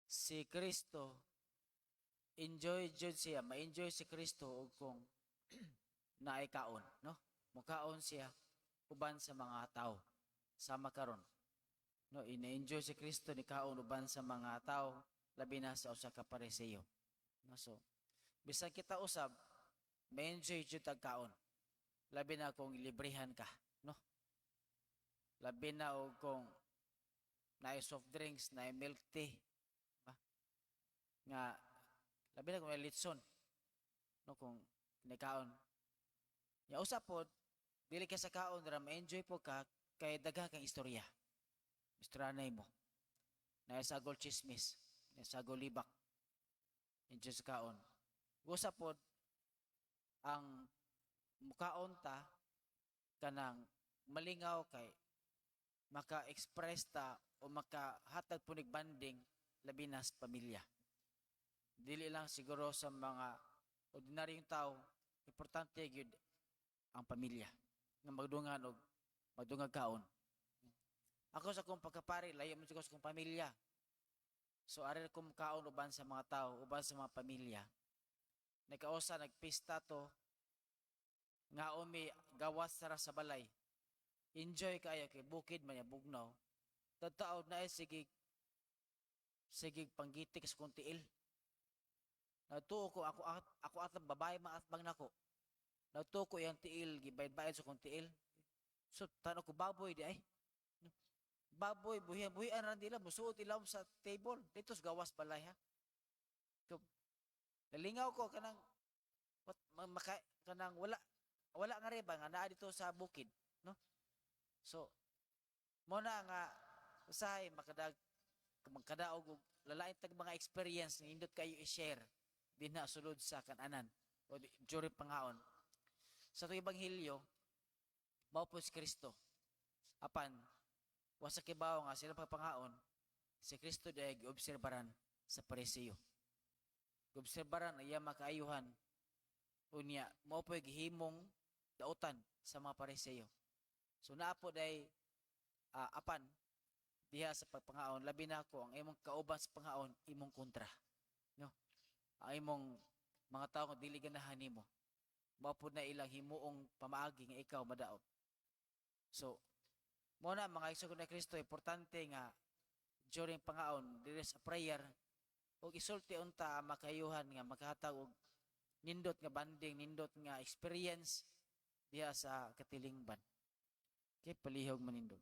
Si Kristo, enjoy jud siya, ma-enjoy si Kristo og kung naay kaon, no? Mukaon siya uban sa mga tao sama karon. No, ina-enjoy si Kristo ni kaon uban sa mga tao labi na sa usa ka Pariseo. No, so bisan kita usab, ma-enjoy jud tag kaon. Labi na kung librehan ka, no? Labi na og kung naay soft drinks, naay milk tea, ba? Nga labi na kung naay litson, no, kung kinakaon. Ya usap pod, dili ka sa kaon ra ma-enjoy po ka kay daghan kang istorya. Istranay mo. Naisagol chismis, naisagol libak. Enjoy sa kaon. Usap pod ang mukaon ta kanang malingaw kay maka-express ta o makahatag punig banding labi na sa pamilya. Dili lang siguro sa mga ordinaryong tao, importante gyud ang pamilya nga magdungan og magdungag kaon. Ako sa kong pagkapari, layo man siguro sa kong pamilya. So ari kong kaon uban sa mga tao, uban sa mga pamilya. Nagkausa, nagpista to, nga umi gawas sara sa balay. Enjoy kayo kay bukid man ya bugnaw. Tataod na ay sige panggitik sa kong tiil. Natuo ko ako at babae maatbang nako. Natuo ko yang tiil gibayad-bayad sa kong tiil. So tano ko baboy di ay. Baboy buhian ran dila musuot ilaw sa table dito sa gawas balay ha. Nalingaw ko kanang kanang wala nga reba nga naa dito sa bukid, no? So mo na nga usahay magkadaog og lalain tag mga experience nga indot kayo i-share din na sulod sa kananan o during pangaon. Sa tuwing ebanghelyo mao po si Kristo. Apan wasa kibaw nga sila pagpangaon si Kristo dayeg giobserbaran sa Pariseo. Giobserbaran iya makaayuhan unya mao po gihimong dautan sa mga Pariseo. So naa po day apan diha sa pagpangaon labi na ko ang imong kauban sa pangaon imong kontra, no? Ang imong mga tawo nga dili ganahan nimo mao po na ilang himuong pamaagi nga ikaw madaot. So mo na mga igsoon na Kristo, importante nga during pangaon diri sa prayer og isulti unta makayuhan nga makahatag og nindot nga banding, nindot nga experience diha sa katilingban. Kay palihog manindot.